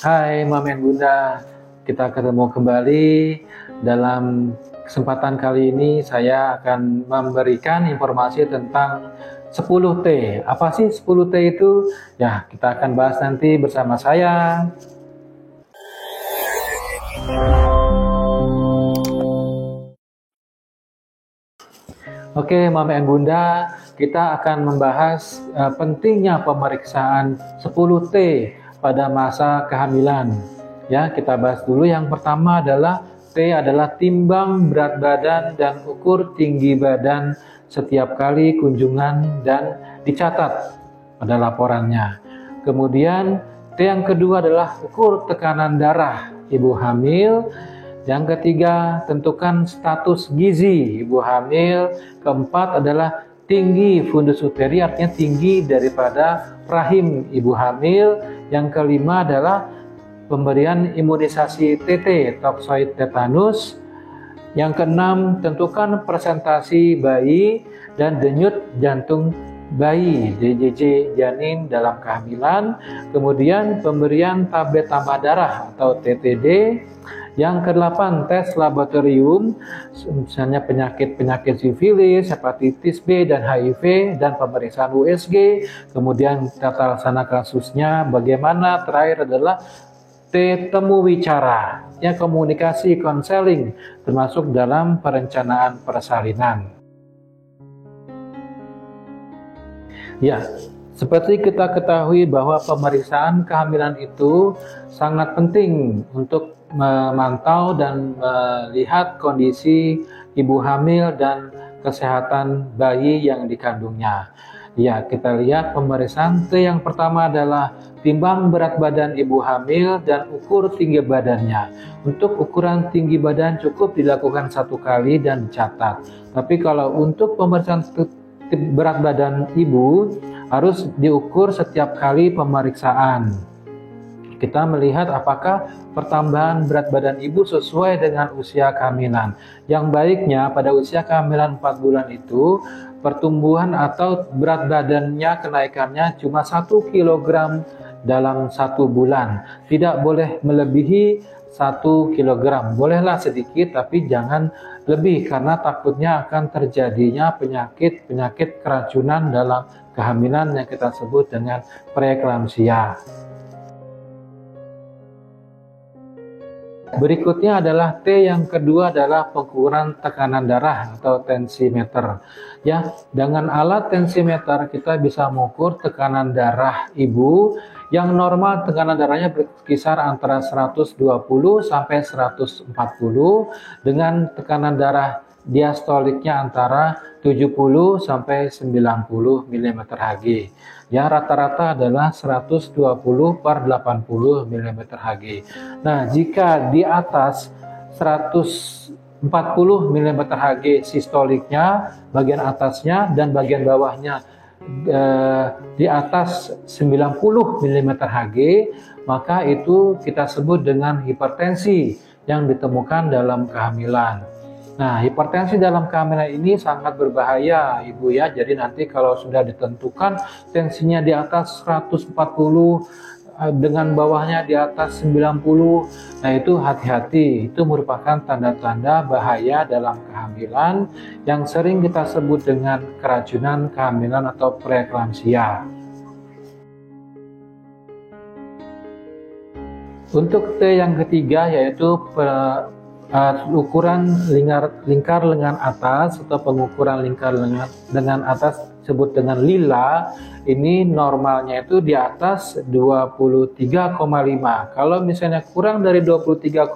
Hai Mama dan Bunda, kita ketemu kembali. Dalam kesempatan kali ini saya akan memberikan informasi tentang 10T. Apa sih 10T itu? Ya, kita akan bahas nanti bersama saya. Oke, Mama dan Bunda, kita akan membahas pentingnya pemeriksaan 10T pada masa kehamilan. Ya, kita bahas dulu. Yang pertama adalah T adalah timbang berat badan dan ukur tinggi badan setiap kali kunjungan dan dicatat pada laporannya. Kemudian T yang kedua adalah ukur tekanan darah ibu hamil. Yang ketiga, tentukan status gizi ibu hamil. Keempat adalah tinggi fundus uteri, artinya tinggi daripada rahim ibu hamil. Yang kelima adalah pemberian imunisasi TT, toksoid tetanus. Yang keenam, tentukan presentasi bayi dan denyut jantung bayi, DJJ janin dalam kehamilan. Kemudian pemberian tablet tambah darah atau TTD. Yang kedelapan, tes laboratorium, misalnya penyakit sifilis, hepatitis B dan HIV, dan pemeriksaan USG. Kemudian tata laksana kasusnya bagaimana. Terakhir adalah T temu wicara, ya, komunikasi konseling, termasuk dalam perencanaan persalinan. Ya, seperti kita ketahui bahwa pemeriksaan kehamilan itu sangat penting untuk memantau dan melihat kondisi ibu hamil dan kesehatan bayi yang dikandungnya. Ya, kita lihat pemeriksaan T yang pertama adalah timbang berat badan ibu hamil dan ukur tinggi badannya. Untuk ukuran tinggi badan cukup dilakukan 1 kali dan dicatat. Tapi kalau untuk pemeriksaan berat badan ibu harus diukur setiap kali pemeriksaan. Kita melihat apakah pertambahan berat badan ibu sesuai dengan usia kehamilan. Yang baiknya pada usia kehamilan 4 bulan itu pertumbuhan atau berat badannya kenaikannya cuma 1 kg dalam 1 bulan. Tidak boleh melebihi 1 kg. Bolehlah sedikit tapi jangan lebih, karena takutnya akan terjadinya penyakit keracunan dalam kehamilan yang kita sebut dengan preeklamsia. Berikutnya adalah T yang kedua adalah pengukuran tekanan darah atau tensimeter. Ya, dengan alat tensimeter kita bisa mengukur tekanan darah ibu. Yang normal tekanan darahnya berkisar antara 120 sampai 140 dengan tekanan darah diastoliknya antara 70 sampai 90 mmHg. Ya, rata-rata adalah 120 per 80 mmHg. Nah, jika di atas 140 mmHg sistoliknya, bagian atasnya dan bagian bawahnya di atas 90 mmHg, maka itu kita sebut dengan hipertensi yang ditemukan dalam kehamilan. Nah, hipertensi dalam kehamilan ini sangat berbahaya, Ibu ya. Jadi nanti kalau sudah ditentukan tensinya di atas 140 dengan bawahnya di atas 90, nah itu hati-hati. Itu merupakan tanda-tanda bahaya dalam kehamilan yang sering kita sebut dengan keracunan kehamilan atau preeklamsia. Untuk T yang ketiga yaitu ukuran lingkar lengan atas atau pengukuran lingkar lengan atas disebut dengan lila. Ini normalnya itu di atas 23,5. Kalau misalnya kurang dari 23,5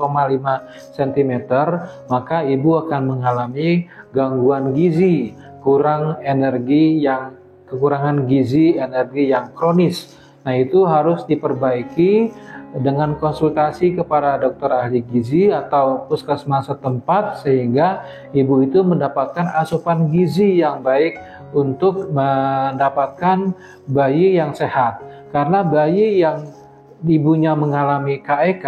cm, maka ibu akan mengalami gangguan gizi, kekurangan gizi energi yang kronis. Nah, itu harus diperbaiki dengan konsultasi kepada dokter ahli gizi atau puskesmas setempat sehingga ibu itu mendapatkan asupan gizi yang baik untuk mendapatkan bayi yang sehat. Karena bayi yang ibunya mengalami KEK,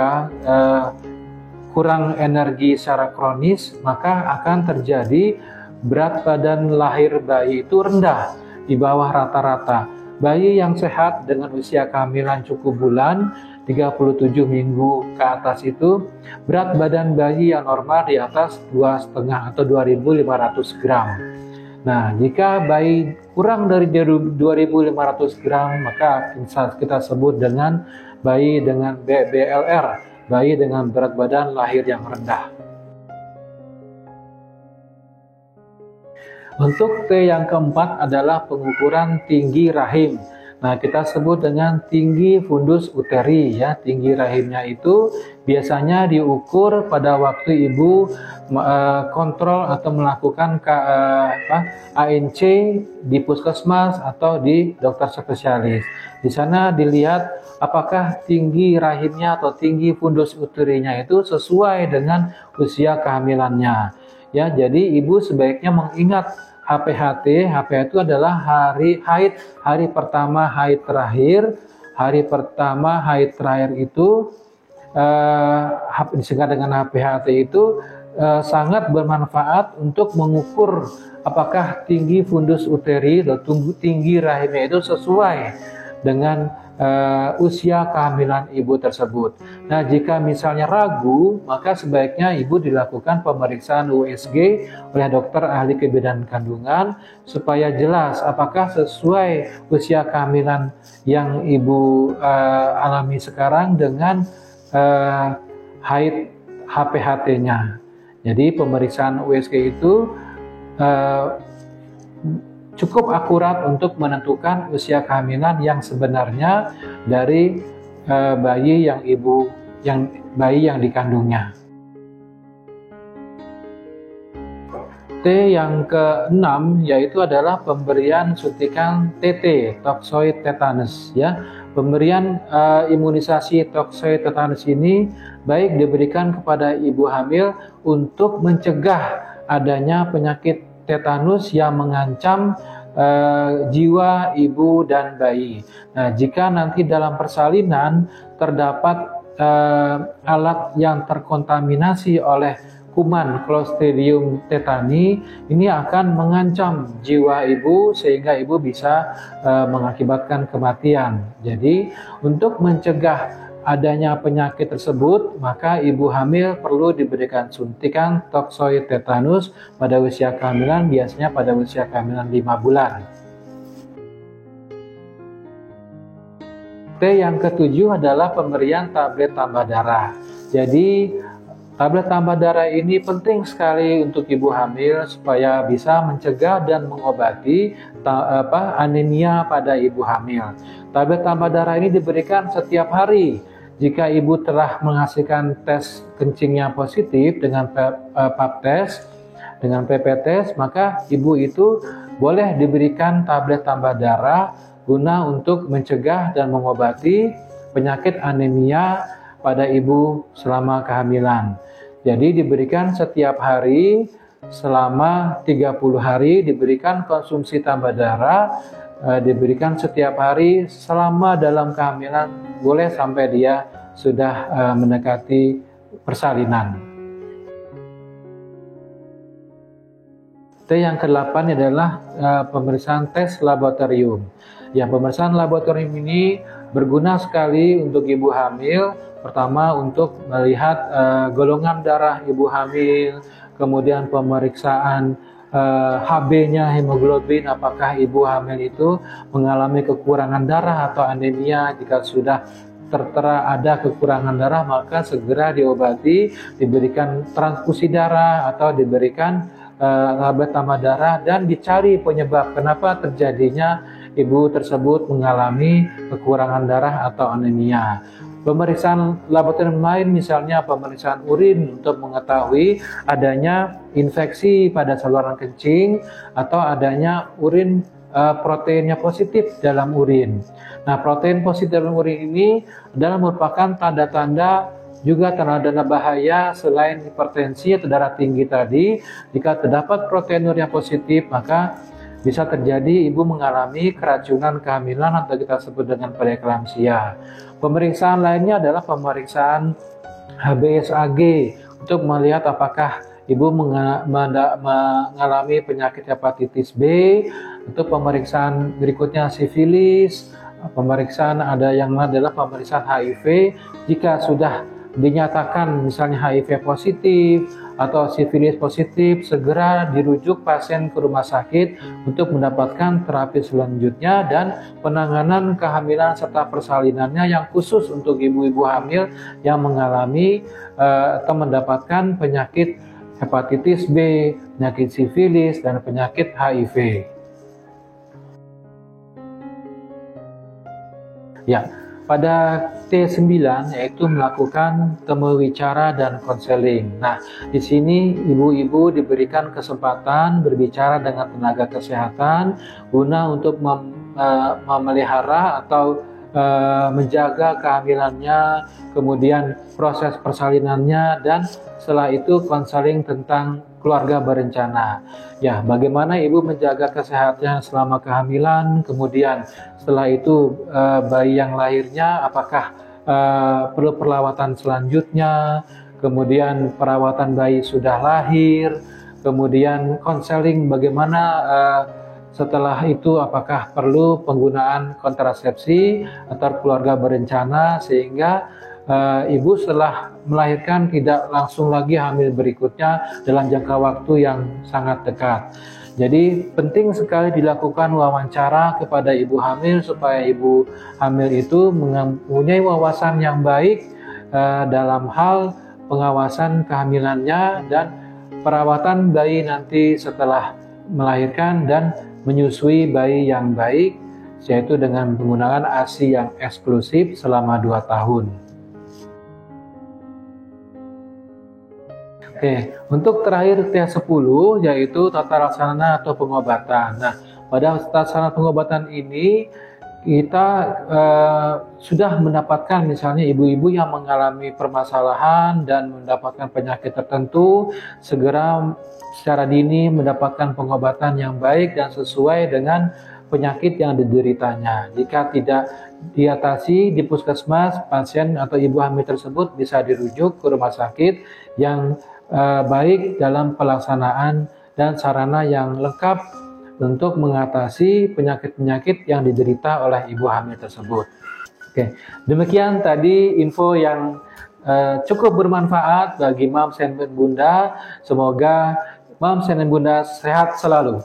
kurang energi secara kronis, maka akan terjadi berat badan lahir bayi itu rendah, di bawah rata-rata. Bayi yang sehat dengan usia kehamilan cukup bulan 37 minggu ke atas itu berat badan bayi yang normal di atas 2,5 atau 2.500 gram. Nah, jika bayi kurang dari 2.500 gram, maka kita sebut dengan bayi dengan BLR, bayi dengan berat badan lahir yang rendah. Untuk T yang keempat adalah pengukuran tinggi rahim. Nah, kita sebut dengan tinggi fundus uteri ya. Tinggi rahimnya itu biasanya diukur pada waktu ibu kontrol atau melakukan ANC di puskesmas atau di dokter spesialis. Di sana dilihat apakah tinggi rahimnya atau tinggi fundus uterinya itu sesuai dengan usia kehamilannya. Ya, jadi ibu sebaiknya mengingat HPHT. HPHT itu adalah hari pertama haid terakhir. Hari pertama haid terakhir itu disingkat dengan HPHT itu sangat bermanfaat untuk mengukur apakah tinggi fundus uteri atau tinggi rahimnya itu sesuai dengan usia kehamilan ibu tersebut. Nah, jika misalnya ragu, maka sebaiknya ibu dilakukan pemeriksaan USG oleh dokter ahli kebidanan kandungan supaya jelas apakah sesuai usia kehamilan yang ibu alami sekarang dengan haid HPHT-nya. Jadi pemeriksaan USG itu cukup akurat untuk menentukan usia kehamilan yang sebenarnya dari bayi yang dikandungnya. T yang keenam yaitu adalah pemberian suntikan TT, toksoid tetanus ya. Pemberian imunisasi toksoid tetanus ini baik diberikan kepada ibu hamil untuk mencegah adanya penyakit tetanus yang mengancam jiwa ibu dan bayi. Nah, jika nanti dalam persalinan terdapat alat yang terkontaminasi oleh kuman Clostridium tetani, ini akan mengancam jiwa ibu sehingga ibu bisa mengakibatkan kematian. Jadi, untuk mencegah adanya penyakit tersebut, maka ibu hamil perlu diberikan suntikan toksoid tetanus pada usia kehamilan, biasanya pada usia kehamilan 5 bulan. T yang ketujuh adalah pemberian tablet tambah darah. Jadi, tablet tambah darah ini penting sekali untuk ibu hamil supaya bisa mencegah dan mengobati anemia pada ibu hamil. Tablet tambah darah ini diberikan setiap hari. Jika ibu telah menghasilkan tes kencingnya positif dengan pap test, dengan PP test, maka ibu itu boleh diberikan tablet tambah darah guna untuk mencegah dan mengobati penyakit anemia pada ibu selama kehamilan. Jadi diberikan setiap hari selama 30 hari, diberikan konsumsi tambah darah, diberikan setiap hari selama dalam kehamilan, boleh sampai dia sudah mendekati persalinan. T yang ke-8 adalah pemeriksaan tes laboratorium. Ya, pemeriksaan laboratorium ini berguna sekali untuk ibu hamil. Pertama, untuk melihat golongan darah ibu hamil, kemudian pemeriksaan HB-nya, hemoglobin, apakah ibu hamil itu mengalami kekurangan darah atau anemia. Jika sudah tertera ada kekurangan darah, maka segera diobati, diberikan transfusi darah atau diberikan tablet tambah darah, dan dicari penyebab kenapa terjadinya ibu tersebut mengalami kekurangan darah atau anemia. Pemeriksaan laboratorium lain misalnya pemeriksaan urin untuk mengetahui adanya infeksi pada saluran kencing atau adanya urin proteinnya positif dalam urin. Nah, protein positif dalam urin ini adalah merupakan tanda-tanda juga tanda-tanda bahaya selain hipertensi atau darah tinggi tadi. Jika terdapat proteinurnya positif, maka bisa terjadi ibu mengalami keracunan kehamilan atau kita sebut dengan preeklamsia. Pemeriksaan lainnya adalah pemeriksaan HBsAg untuk melihat apakah ibu mengalami penyakit hepatitis B. Untuk pemeriksaan berikutnya sifilis, pemeriksaan ada yang adalah pemeriksaan HIV. Jika sudah dinyatakan misalnya HIV positif atau sifilis positif, segera dirujuk pasien ke rumah sakit untuk mendapatkan terapi selanjutnya dan penanganan kehamilan serta persalinannya yang khusus untuk ibu-ibu hamil yang mengalami atau mendapatkan penyakit hepatitis B, penyakit sifilis, dan penyakit HIV. Ya, pada T9 yaitu melakukan temu wicara dan konseling. Nah, di sini ibu-ibu diberikan kesempatan berbicara dengan tenaga kesehatan guna untuk memelihara atau menjaga kehamilannya, kemudian proses persalinannya, dan setelah itu konseling tentang keluarga berencana. Ya, bagaimana ibu menjaga kesehatan selama kehamilan, kemudian setelah itu bayi yang lahirnya apakah perlu perawatan selanjutnya, kemudian perawatan bayi sudah lahir, kemudian konseling bagaimana setelah itu apakah perlu penggunaan kontrasepsi atau keluarga berencana sehingga ibu setelah melahirkan tidak langsung lagi hamil berikutnya dalam jangka waktu yang sangat dekat. Jadi penting sekali dilakukan wawancara kepada ibu hamil supaya ibu hamil itu mempunyai wawasan yang baik dalam hal pengawasan kehamilannya dan perawatan bayi nanti setelah melahirkan dan menyusui bayi yang baik, yaitu dengan menggunakan ASI yang eksklusif selama 2 tahun. Oke, untuk terakhir T10 yaitu tata laksana atau pengobatan. Nah, pada tata laksana pengobatan ini kita sudah mendapatkan misalnya ibu-ibu yang mengalami permasalahan dan mendapatkan penyakit tertentu, segera secara dini mendapatkan pengobatan yang baik dan sesuai dengan penyakit yang dideritanya. Jika tidak diatasi di puskesmas, pasien atau ibu hamil tersebut bisa dirujuk ke rumah sakit yang baik dalam pelaksanaan dan sarana yang lengkap untuk mengatasi penyakit-penyakit yang diderita oleh ibu hamil tersebut. Oke, demikian tadi info yang cukup bermanfaat bagi Mams dan Bunda. Semoga Mams dan Bunda sehat selalu.